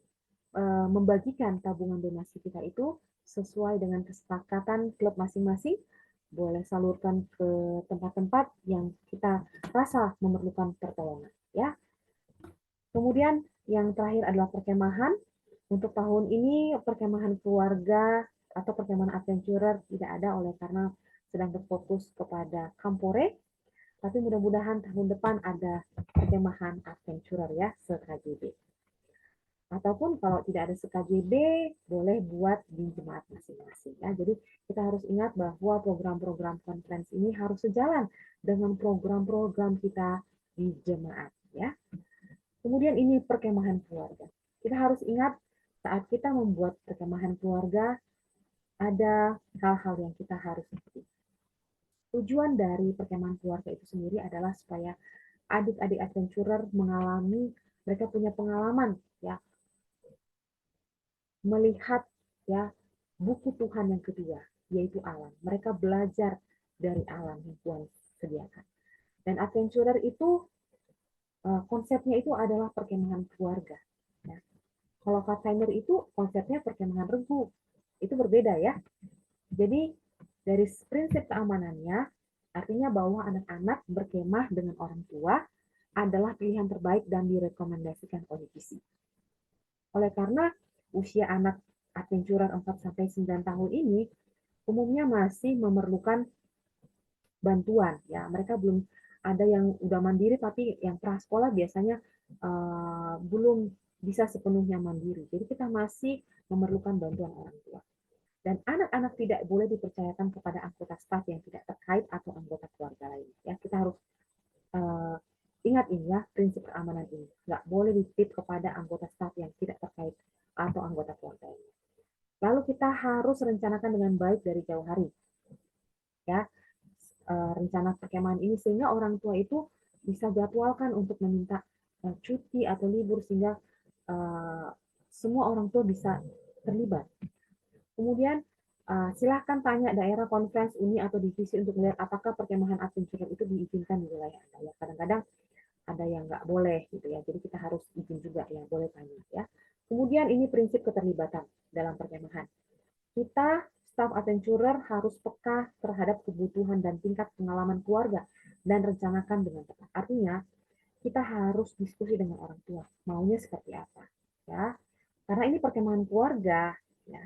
membagikan tabungan donasi kita itu sesuai dengan kesepakatan klub masing-masing, boleh salurkan ke tempat-tempat yang kita rasa memerlukan pertolongan. Ya. Kemudian yang terakhir adalah perkemahan. Untuk tahun ini perkemahan keluarga atau perkemahan adventurer tidak ada oleh karena sedang berfokus kepada Kampore. Tapi mudah-mudahan tahun depan ada perkemahan adventurer ya se-KJB. Ataupun kalau tidak ada se-KJB, boleh buat di jemaat masing-masing ya. Jadi kita harus ingat bahwa program-program conference ini harus sejalan dengan program-program kita di jemaat ya. Kemudian ini perkemahan keluarga. Kita harus ingat saat kita membuat perkemahan keluarga, ada hal-hal yang kita harus ikuti. Tujuan dari perkemahan keluarga itu sendiri adalah supaya adik-adik adventurer mereka punya pengalaman ya, melihat ya buku Tuhan yang kedua, yaitu alam. Mereka belajar dari alam yang Tuhan sediakan. Dan adventurer itu konsepnya itu adalah perkemahan keluarga. Ya. Kalau Pathfinder itu konsepnya perkemahan regu. Itu berbeda ya. Jadi dari prinsip keamanannya, artinya bahwa anak-anak berkemah dengan orang tua adalah pilihan terbaik dan direkomendasikan oleh gizi. Oleh karena usia anak adventurer 4-9 tahun ini umumnya masih memerlukan bantuan. Ya, mereka belum ada yang udah mandiri, tapi yang prasekolah biasanya belum bisa sepenuhnya mandiri. Jadi kita masih memerlukan bantuan orang tua. Dan anak-anak tidak boleh dipercayakan kepada anggota staf yang tidak terkait atau anggota keluarga lain. Ya, kita harus ingat ini ya, prinsip keamanan ini. Nggak boleh dititip kepada anggota staf yang tidak terkait atau anggota keluarga lain. Lalu kita harus rencanakan dengan baik dari jauh hari. Ya, rencana perkemahan ini sehingga orang tua itu bisa jadwalkan untuk meminta cuti atau libur sehingga semua orang tua bisa terlibat. Kemudian silahkan tanya daerah conference uni atau divisi untuk melihat apakah perkemahan adventure itu diizinkan di wilayah Anda. Ya, kadang-kadang ada yang nggak boleh gitu ya. Jadi kita harus izin juga ya, boleh tanya ya. Kemudian ini prinsip keterlibatan dalam perkemahan. Kita staff adventurer harus peka terhadap kebutuhan dan tingkat pengalaman keluarga dan rencanakan dengan tepat. Artinya kita harus diskusi dengan orang tua, maunya seperti apa ya. Karena ini perkemahan keluarga ya.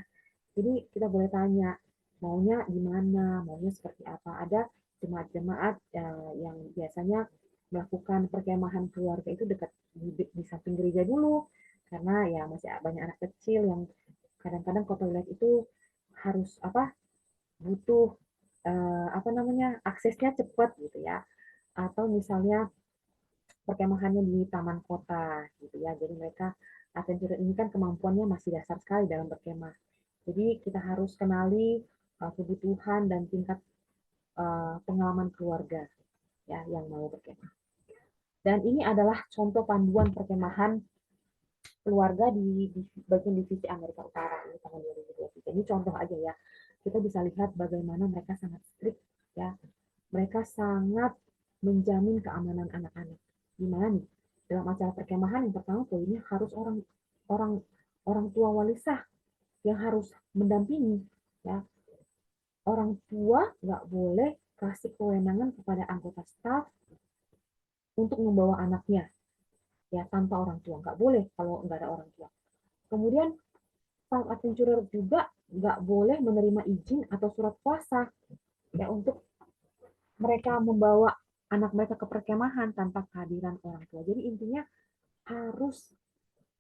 Jadi kita boleh tanya maunya gimana, maunya seperti apa. Ada jemaat-jemaat yang biasanya melakukan perkemahan keluarga itu dekat di samping gereja dulu, karena ya masih banyak anak kecil yang kadang-kadang ke toilet itu harus butuh apa namanya aksesnya cepat gitu ya. Atau misalnya perkemahannya di taman kota gitu ya. Jadi mereka adventurer ini kan kemampuannya masih dasar sekali dalam berkemah. Jadi kita harus kenali kebutuhan dan tingkat pengalaman keluarga ya yang mau berkemah. Dan ini adalah contoh panduan perkemahan keluarga di bagian divisi Amerika Utara ini tahun 2023. Ini contoh aja ya. Kita bisa lihat bagaimana mereka sangat strict ya. Mereka sangat menjamin keamanan anak-anak. Gimana nih? Dalam acara perkemahan yang pertama poinnya harus orang orang orang tua wali sah yang harus mendampingi ya. Orang tua nggak boleh kasih kewenangan kepada anggota staf untuk membawa anaknya ya tanpa orang tua, nggak boleh kalau nggak ada orang tua. Kemudian staff adventurer juga nggak boleh menerima izin atau surat kuasa ya untuk mereka membawa anak mereka ke perkemahan tanpa kehadiran orang tua. Jadi intinya harus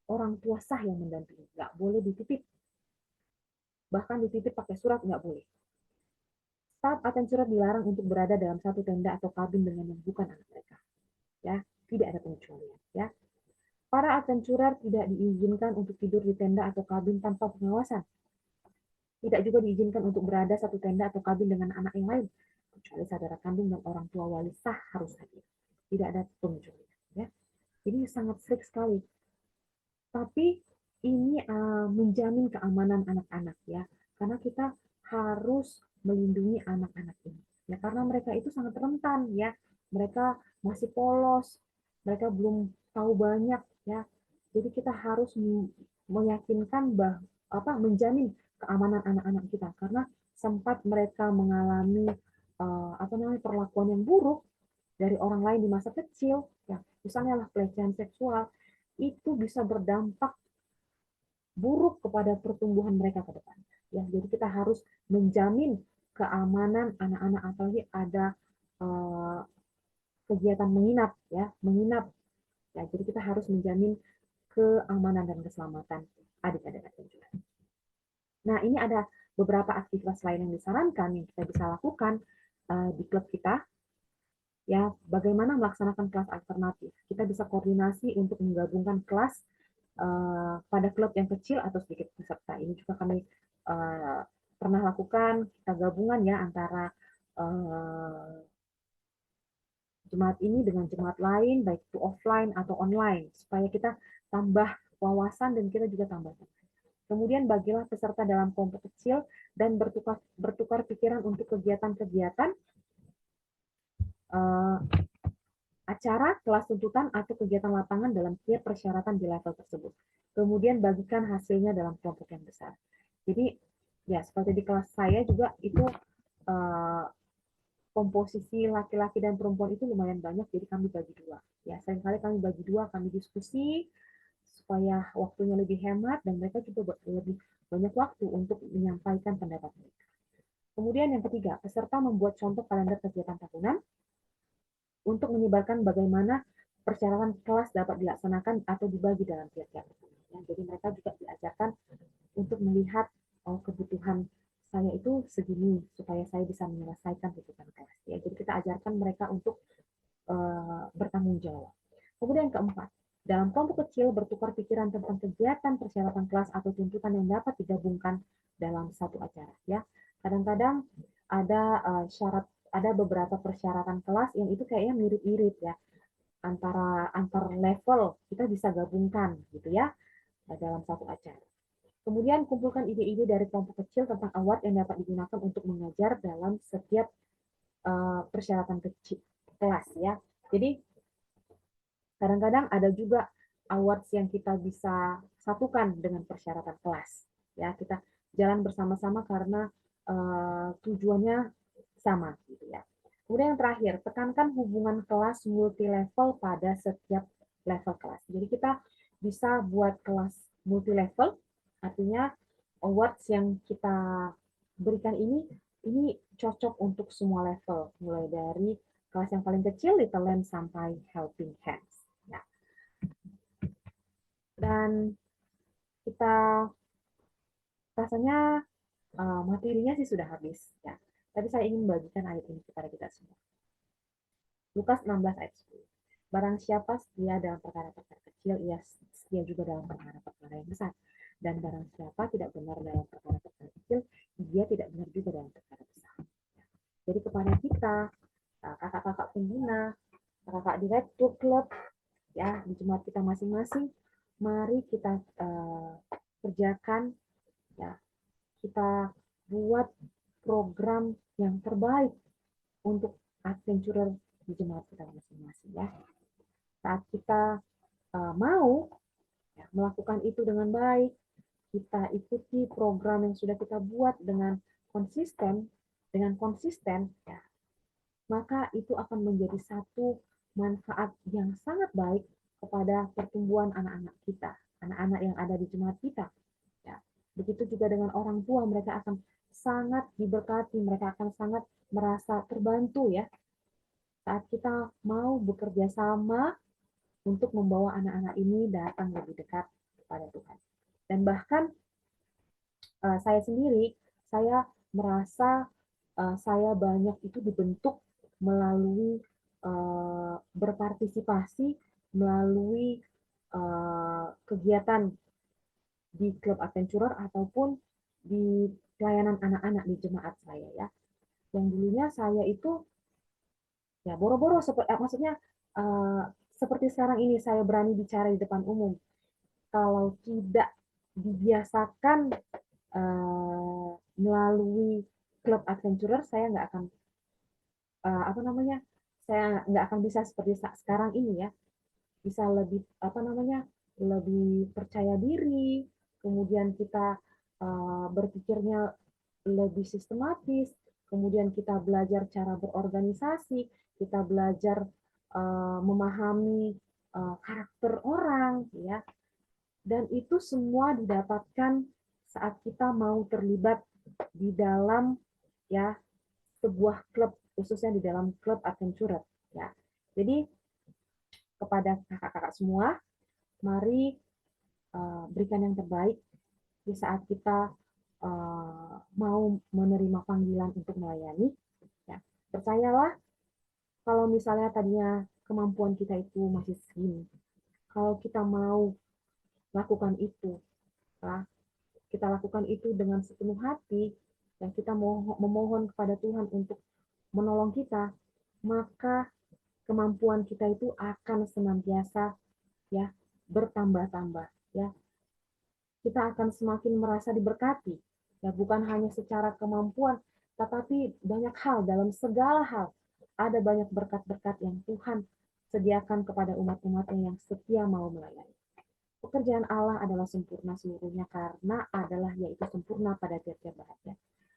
orang tua sah yang mendampingi, nggak boleh dititip. Bahkan dititip pakai surat nggak boleh. Staff adventurer dilarang untuk berada dalam satu tenda atau kabin dengan yang bukan anak mereka. Ya, tidak ada pengecualian. Ya, para adventurer tidak diizinkan untuk tidur di tenda atau kabin tanpa pengawasan. Tidak juga diizinkan untuk berada satu tenda atau kabin dengan anak yang lain, kecuali saudara kandung dan orang tua wali sah harus hadir. Tidak ada pengecualian. Ya. Jadi sangat strict sekali. Tapi ini menjamin keamanan anak-anak ya, karena kita harus melindungi anak-anak ini. Ya, karena mereka itu sangat rentan ya, mereka masih polos, mereka belum tahu banyak ya. Jadi kita harus meyakinkan menjamin keamanan anak-anak kita karena sempat mereka mengalami perlakuan yang buruk dari orang lain di masa kecil, ya misalnya lah pelecehan seksual, itu bisa berdampak buruk kepada pertumbuhan mereka ke depan. Ya, jadi kita harus menjamin keamanan anak-anak apalagi ada kegiatan menginap ya, menginap. Ya, jadi kita harus menjamin keamanan dan keselamatan adik-adik juga. Nah, ini ada beberapa aktivitas lain yang disarankan yang kita bisa lakukan di klub kita. Ya, bagaimana melaksanakan kelas alternatif? Kita bisa koordinasi untuk menggabungkan kelas pada klub yang kecil atau sedikit peserta. Ini juga kami pernah lakukan, kita gabungan ya antara jemaat ini dengan jemaat lain, baik itu offline atau online, supaya kita tambah wawasan dan kita juga tambah. Kemudian bagilah peserta dalam kelompok kecil dan bertukar pikiran untuk kegiatan-kegiatan acara, kelas tuntutan, atau kegiatan lapangan dalam setiap persyaratan di level tersebut. Kemudian bagikan hasilnya dalam kelompok yang besar. Jadi ya seperti di kelas saya juga itu komposisi laki-laki dan perempuan itu lumayan banyak, jadi kami bagi dua. Ya seringkali kami bagi dua, kami diskusi supaya waktunya lebih hemat dan mereka juga lebih banyak waktu untuk menyampaikan pendapat mereka. Kemudian yang ketiga, peserta membuat contoh kalender kegiatan tahunan untuk menyebarkan bagaimana persyaratan kelas dapat dilaksanakan atau dibagi dalam tiap-tiap. Ya, jadi mereka juga diajarkan untuk melihat kebutuhan saya itu segini supaya saya bisa menyelesaikan tuntutan kelas. Ya, jadi kita ajarkan mereka untuk bertanggung jawab. Kemudian keempat, dalam kelompok kecil bertukar pikiran tentang kegiatan persyaratan kelas atau tuntutan yang dapat digabungkan dalam satu acara. Ya, kadang-kadang ada ada beberapa persyaratan kelas yang itu kayaknya mirip-mirip ya antar level kita bisa gabungkan gitu ya dalam satu acara. Kemudian kumpulkan ide-ide dari kelompok kecil tentang award yang dapat digunakan untuk mengajar dalam setiap persyaratan kecil kelas ya. Jadi kadang-kadang ada juga awards yang kita bisa satukan dengan persyaratan kelas. Ya, kita jalan bersama-sama karena tujuannya sama gitu ya. Kemudian yang terakhir, tekankan hubungan kelas multi level pada setiap level kelas. Jadi kita bisa buat kelas multi level, artinya awards yang kita berikan ini cocok untuk semua level, mulai dari kelas yang paling kecil, Little Lamb, sampai Helping Hands. Ya. Dan kita rasanya materinya sih sudah habis. Ya. Tapi saya ingin membagikan ayat ini kepada kita semua. Lukas 16 ayat 10. Barang siapa setia dalam perkara-perkara kecil, ia setia juga dalam perkara-perkara yang besar. Dan barang siapa tidak benar dalam perkara-perkara kecil, dia tidak benar juga dalam perkara besar. Jadi kepada kita, kakak-kakak pembina, kakak direktur klub, ya di jemaat kita masing-masing, mari kita kerjakan, ya kita buat program yang terbaik untuk adventurer di jemaat kita masing-masing ya. Saat kita mau ya, melakukan itu dengan baik, kita ikuti program yang sudah kita buat dengan konsisten, ya, maka itu akan menjadi satu manfaat yang sangat baik kepada pertumbuhan anak-anak kita, anak-anak yang ada di jemaat kita. Ya. Begitu juga dengan orang tua, mereka akan sangat diberkati, mereka akan sangat merasa terbantu ya saat kita mau bekerja sama untuk membawa anak-anak ini datang lebih dekat kepada Tuhan. Dan bahkan saya sendiri, saya merasa saya banyak itu dibentuk melalui berpartisipasi melalui kegiatan di klub adventurer ataupun di pelayanan anak-anak di jemaat saya ya. Yang dulunya saya itu ya boro-boro maksudnya seperti sekarang ini saya berani bicara di depan umum. Kalau tidak dibiasakan melalui klub adventurer, saya nggak akan apa namanya, saya nggak akan bisa seperti sekarang ini ya, bisa lebih apa namanya, lebih percaya diri, kemudian kita berpikirnya lebih sistematis, kemudian kita belajar cara berorganisasi, kita belajar memahami karakter orang, ya, dan itu semua didapatkan saat kita mau terlibat di dalam ya sebuah klub, khususnya di dalam klub adventurer ya. Jadi kepada kakak-kakak semua, mari berikan yang terbaik di saat kita mau menerima panggilan untuk melayani. Ya. Percayalah, kalau misalnya tadinya kemampuan kita itu masih segini, kalau kita mau lakukan itu, ya, kita lakukan itu dengan sepenuh hati, dan kita memohon kepada Tuhan untuk menolong kita, maka kemampuan kita itu akan senantiasa ya bertambah-tambah ya. Kita akan semakin merasa diberkati ya, bukan hanya secara kemampuan tetapi banyak hal, dalam segala hal ada banyak berkat-berkat yang Tuhan sediakan kepada umat-umatnya yang setia mau melayani. Pekerjaan Allah adalah sempurna seluruhnya karena adalah yaitu sempurna pada tiap-tiap bahagia.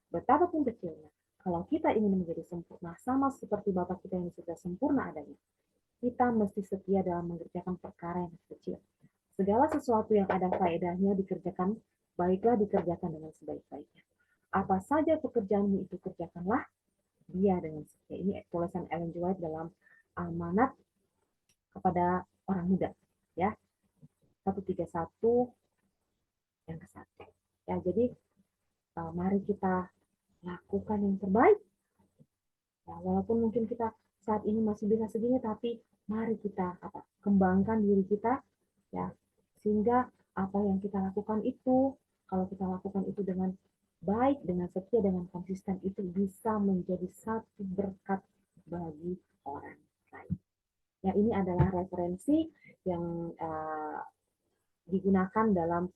Betapapun kecilnya, kalau kita ingin menjadi sempurna sama seperti Bapa kita yang sudah sempurna adanya, kita mesti setia dalam mengerjakan perkara yang kecil. Segala sesuatu yang ada faedahnya dikerjakan, baiklah dikerjakan dengan sebaik-baiknya. Apa saja pekerjaanmu itu kerjakanlah dia dengan setia. Ini tulisan Ellen G. White dalam amanat kepada orang muda. Ya, 131 yang ke-1. Ya, jadi mari kita lakukan yang terbaik. Ya, walaupun mungkin kita saat ini masih bisa segini, tapi mari kita kembangkan diri kita ya, sehingga apa yang kita lakukan itu, kalau kita lakukan itu dengan baik, dengan setia, dengan konsisten, itu bisa menjadi satu berkat bagi orang lain. Ya, ini adalah referensi yang digunakan dalam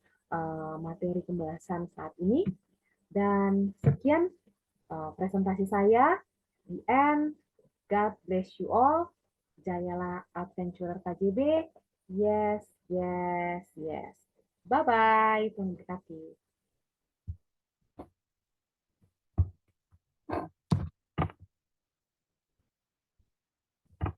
materi pembahasan saat ini. Dan sekian presentasi saya. The end. God bless you all. Jayalah Adventurer KJB. Yes, yes, yes. Bye-bye. Terima kasih.